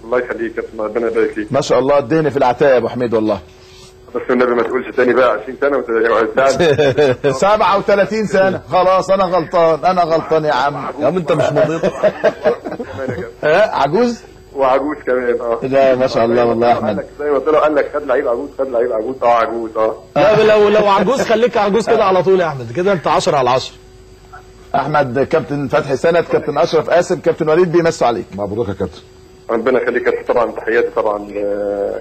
الله يخليك يا كابتن، ربنا يبارك فيك. ما شاء الله اديني في العتايه يا ابو حميد والله. بس النبي ما تقولش تاني بقى 20 سنه وتزعل. 37 سنه خلاص انا غلطان يا عم. يا عم انت مش مضيط. عجوز وعجوز كمان. لا ما شاء الله والله يا احمد. زي ما قلت له قال لك خد لعيب عجوز، خد لعيب عجوز. عجوز. لا لو عجوز خليك عجوز كده على طول يا احمد، كده انت 10 على 10. احمد كابتن فتحي سند، كابتن اشرف قاسم، كابتن وليد بيمسوا عليك. مبروك يا كابتن. ربنا يخليك يا كابتن. طبعا تحياتي طبعا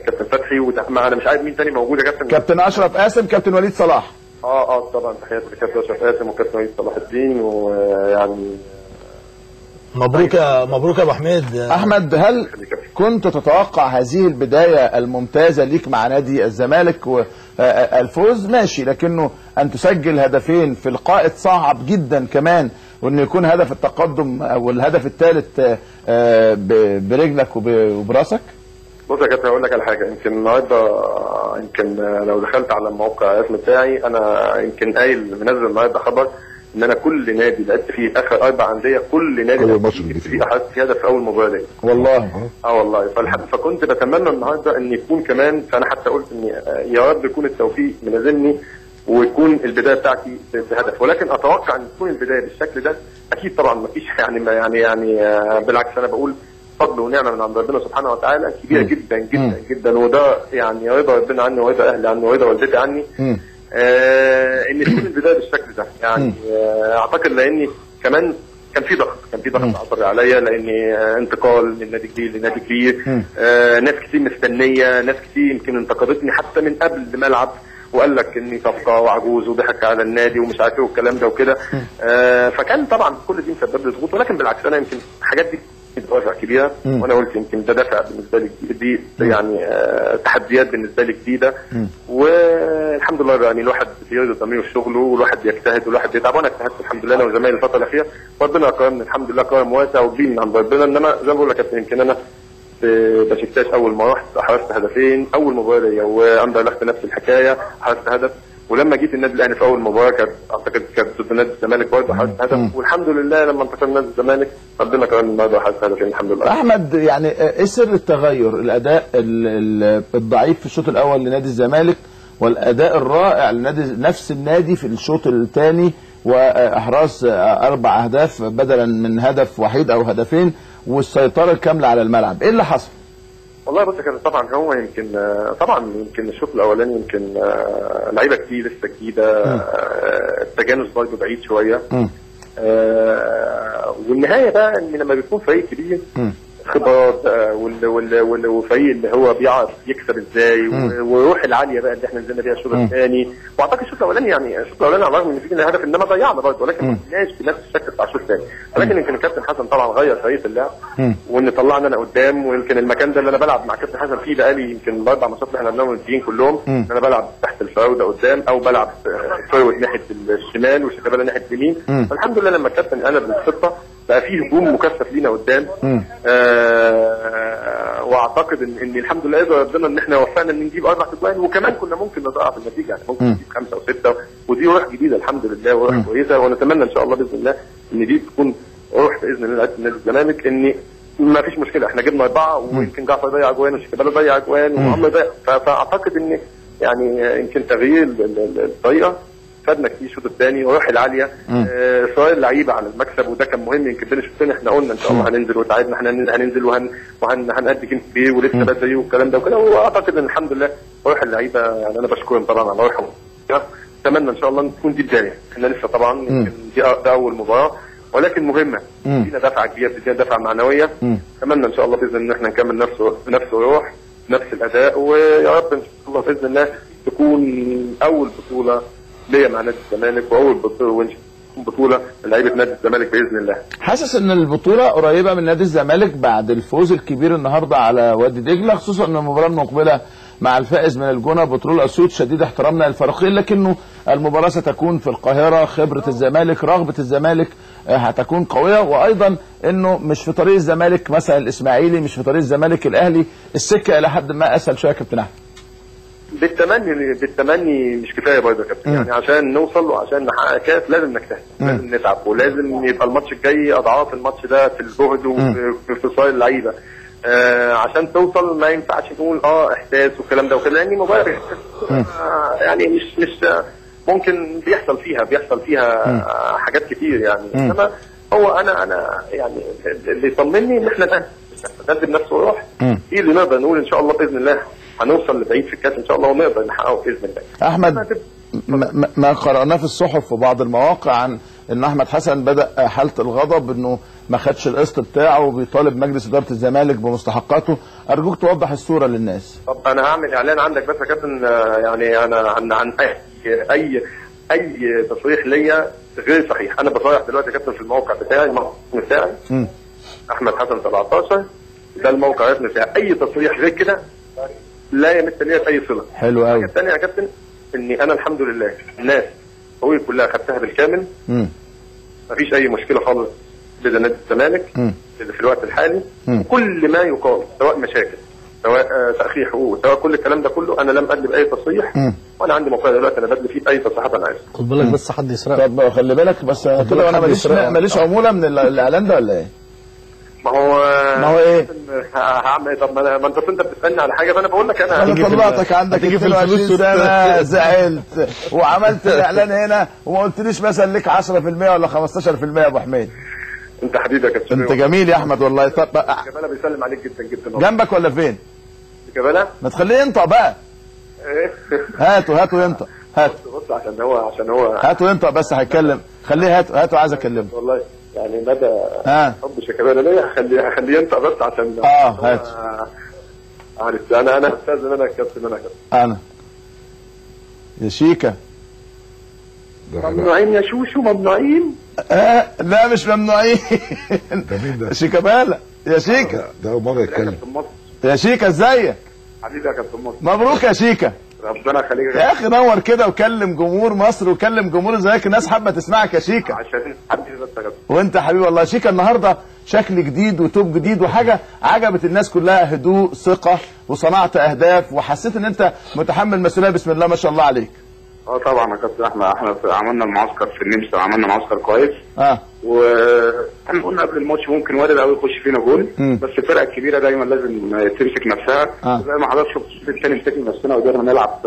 كابتن فتحي، انا مش عارف مين تاني موجود يا كابتن. كابتن اشرف قاسم، كابتن وليد صلاح. طبعا تحياتي لكابتن اشرف قاسم وكابتن وليد صلاح الدين، ويعني مبروك يا ابو حميد. احمد، هل كنت تتوقع هذه البدايه الممتازه ليك مع نادي الزمالك والفوز ماشي، لكنه ان تسجل هدفين في القائد صعب جدا كمان، وان يكون هدف التقدم او الهدف الثالث برجلك وبراسك؟ بص يا كابتن اقول لك على حاجه. يمكن النهارده لو دخلت على الموقع الرسمي بتاعي انا يمكن منزل النهارده خبر ان انا كل نادي لعبت فيه اخر 4 انديه، كل نادي لعبت فيه احرزت فيه هدف في اول مباراه ليا. والله والله. فكنت بتمنى النهارده ان يكون كمان، فانا حتى قلت ان يا رب يكون التوفيق ملازمني ويكون البدايه بتاعتي بهدف، ولكن اتوقع ان تكون البدايه بالشكل ده. اكيد طبعا ما فيش يعني بالعكس انا بقول فضل ونعمه من عند ربنا سبحانه وتعالى كبيره جدا جدا جدا، وده يعني رضا ربنا عني ورضا اهلي عني ورضا والدتي عني. ان تكون البدايه بالشكل ده يعني. اعتقد لاني كمان كان في ضغط عصبي عليا، لاني انتقال من نادي كبير لنادي كبير. ناس كتير مستنيه، ناس كتير يمكن انتقدتني حتى من قبل ما العب وقال لك اني صفقه وعجوز وضحك على النادي ومش عارف ايه والكلام ده وكده. فكان طبعا كل دي مسبب لي ضغوط، ولكن بالعكس انا يمكن الحاجات دي دوافع كبيره، وانا قلت يمكن ده دافع بالنسبه لي، دي يعني تحديات بالنسبه لي جديده، والحمد لله يعني الواحد بيرضى ضميره في شغله، والواحد بيجتهد والواحد بيتعب، وانا اجتهدت الحمد لله انا وزمايلي الفتره الاخيره، وربنا اكرمني الحمد لله كرم واسع وكبير من عند ربنا. انما زي ما بقول لك يا كابتن يمكن انا بشكتاش اول ما رحت حرزت هدفين اول مباراه ليا، واندرلخت نفس الحكايه حرزت هدف، ولما جيت النادي الاهلي في اول مباراه اعتقد كانت ضد نادي الزمالك برضه حرزت هدف، والحمد لله لما انتقلنا نادي الزمالك ربنا كرمني النهارده حرزت هدفين الحمد لله. احمد، يعني ايه سر التغير؟ الاداء الضعيف في الشوط الاول لنادي الزمالك، والاداء الرائع لنادي نفس النادي في الشوط الثاني، واحراز 4 أهداف بدلا من هدف وحيد او هدفين، والسيطره الكامله على الملعب. ايه اللي حصل؟ والله بص كان طبعا هو يمكن الشوط الاولاني يمكن لعيبه كتير لسه جديده، التجانس برضه بعيد شويه، والنهايه بقى ان لما بيكون فريق كبير خبرات وفريق اللي هو بيعرف يكسب ازاي، والروح العاليه بقى اللي احنا نزلنا بيها الشوط الثاني. واعتقد الشوط الاولاني على الرغم ان فينا هدف انما ضيعنا برضه، ولكن ما كناش بنفس الشكل بتاع الشوط الثاني. ولكن يمكن الكابتن حسن طبعا غير طريقه اللعب، وان طلعنا انا قدام، ويمكن المكان ده اللي انا بلعب مع كابتن حسن فيه بقالي يمكن ال4 ماتشات اللي احنا بنلعبهم الجين كلهم، انا بلعب تحت الفراوده قدام، او بلعب فروت ناحيه الشمال وشيكابالا ناحيه اليمين. فالحمد لله لما الكابتن قلب الخطه بقى فيه هجوم مكثف لينا قدام. واعتقد ان الحمد لله قدر ربنا ان احنا وفقنا ان نجيب 4 اجوان، وكمان كنا ممكن نضاعف النتيجه، يعني ممكن نجيب 5 و6، ودي روح جديده الحمد لله وروح كويسه، ونتمنى ان شاء الله باذن الله ان دي تكون روح باذن الله لعيبه نادي الزمالك، ان ما فيش مشكله احنا جبنا 4 ويمكن جعفر ضيع اجوان وشيكابالا ضيع اجوان ومحمد ضيع، فاعتقد ان يعني يمكن تغيير الطريقه فادنا كتير الشوط الثاني، وروح العاليه، اصرار اللعيبه على المكسب، وده كان مهم. يمكن بين الشوطين احنا قلنا ان شاء الله هننزل، وتعادلنا احنا هننزل وهنأدي جيم كبير ولسه بدري والكلام ده وكده، واعتقد ان الحمد لله روح اللعيبه يعني انا بشكرهم طبعا على روحهم. اتمنى ان شاء الله تكون دي البدايه، احنا لسه طبعا يمكن دي اول مباراه ولكن مهمه، فينا دفعه كبيره، بتدينا دفعه معنويه. اتمنى ان شاء الله باذن الله ان احنا نكمل نفس الروح نفس الاداء، ويا رب ان شاء الله باذن الله تكون اول بطوله ليا مع نادي الزمالك، واول بطوله لعيبه نادي الزمالك باذن الله. حاسس ان البطوله قريبه من نادي الزمالك بعد الفوز الكبير النهارده على وادي دجله، خصوصا ان المباراه المقبله مع الفائز من الجونه بترول اسيوط. شديد احترامنا للفريقين، لكنه المباراه ستكون في القاهره، خبره الزمالك، رغبه الزمالك هتكون قويه، وايضا انه مش في طريق الزمالك مثلا الاسماعيلي، مش في طريق الزمالك الاهلي، السكه الى حد ما اسهل شويه يا كابتن احمد. بالتمني مش كفايه برضه يا كابتن، يعني عشان نوصل وعشان نحقق كاس لازم نجتهد، لازم نتعب، ولازم يبقى الماتش الجاي اضعاف الماتش ده في الجهد وفي صاير اللعيبه. عشان توصل ما ينفعش نقول احساس والكلام ده وكده، لان الموبايل يعني مش ممكن بيحصل فيها حاجات كتير يعني. انما هو انا يعني اللي يطمني ان احنا نقدم نفس الروح دي اللي نقدر نقول ان شاء الله باذن الله هنوصل لبعيد في الكاس ان شاء الله ونقدر نحققه باذن الله. احمد، ما قرأناه في الصحف في بعض المواقع عن ان احمد حسن بدأ حالة الغضب، انه ما خدش القسط بتاعه وبيطالب مجلس ادارة الزمالك بمستحقاته. ارجوك توضح الصورة للناس. طب انا هعمل اعلان عندك بس يا كابتن، يعني انا عن اي تصريح ليا غير صحيح. انا بصرح دلوقتي يا كابتن في الموقع بتاعي احمد حسن 17 ده الموقع الرسمي بتاعي. اي تصريح غير كده لا يمت ليا باي صله. حلو قوي. الحاجه الثانيه يا كابتن اني انا الحمد لله الناس هوي كلها خدتها بالكامل. مفيش اي مشكله خالص بين نادي الزمالك في الوقت الحالي. كل ما يقال سواء مشاكل سواء تاخير حقوق سواء كل الكلام ده كله انا لم ادلي باي تصريح، وانا عندي موقع دلوقتي انا بدلي فيه اي تصريحات انا عايزها. خد بالك بس حد يسرقك. طب خلي بالك بس كده، وانا ماليش عموله من الاعلان ده ولا ايه؟ ما هو ايه؟ هعمل ايه؟ طب ما انت بتسالني على حاجه فانا بقول لك انا طلعتك عندك 22 سنه زعلت وعملت الاعلان هنا وما قلتليش مثلا ليك 10% ولا 15% يا ابو حميد. انت حبيبي يا كابتن، انت جميل يا احمد والله. طب كمالة بيسلم عليك جدا جدا. جنبك ولا فين؟ كمالة ما تخليه ينطق بقى. هاتوا ينطق. بص عشان هو هاتوا ينطق بس هيتكلم. خليه هاتوا عايز اكلمه والله. يعني مدى حب شيكابالا ليا هخليه ينطق بس عشان هات. انا استاذن انا كابتن انا يا شيكا ممنوعين يا شوشو ممنوعين. لا مش ممنوعين. شيكابالا يا شيكا. ده اول مره يتكلم. يا شيكا ازيك؟ حبيبي يا كابتن مصر. مبروك يا شيكا. ربنا يخليك يا اخي نور كده وكلم جمهور مصر وكلم جمهور الزمالك، الناس حابه تسمعك يا شيكا. عشان حبيبي بس يا كابتن. وانت حبيبي والله. شيكا النهارده شكل جديد وتوب جديد وحاجه عجبت الناس كلها، هدوء ثقه وصنعت اهداف وحسيت ان انت متحمل مسؤوليه. بسم الله ما شاء الله عليك. طبعا يا كابتن احنا عملنا المعسكر في النمسا وعملنا معسكر كويس. واحنا قلنا قبل الماتش ممكن وارد قوي يخش فينا جول، بس الفرقه الكبيره دايما لازم تمسك نفسها. زي ما حضرتك شفت الشوط الثاني مسكنا نفسنا وقدرنا نلعب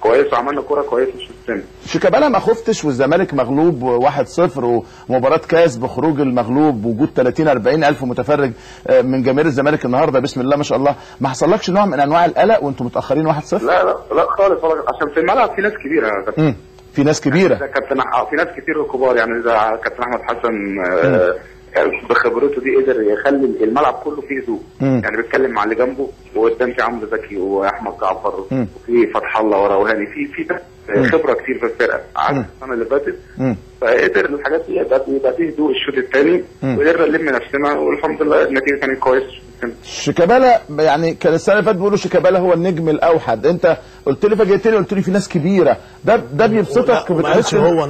كويس وعملنا كوره كويسه في الشوط الثاني. شيكابالا ما خفتش والزمالك مغلوب 1-0 ومباراه كاس بخروج المغلوب وجود 30-40 الف متفرج من جماهير الزمالك النهارده بسم الله ما شاء الله، ما حصلكش نوع من انواع القلق وانتم متاخرين 1-0؟ لا خالص عشان في الملعب في ناس كبيره. في ناس كبيره. كابتن في ناس كتير كبار يعني. اذا كابتن احمد حسن بخبرته دي قدر يخلي الملعب كله فيه هدوء. يعني بيتكلم مع اللي جنبه وقدام في عمرو زكي واحمد جعفر وفي فتح الله ورا وهاني في خبره كتير في الفرقه عن السنه اللي فاتت. فقدر الحاجات دي يبقى فيه هدوء الشوط الثاني وقدرنا نلم نفسنا والحمد لله النتيجه كانت كويسه. شيكابالا يعني كان السنه اللي فاتت بيقولوا شيكابالا هو النجم الاوحد، انت قلت لي فاجئتني قلت لي في ناس كبيره، ده بيبسطك؟ ما قالش هو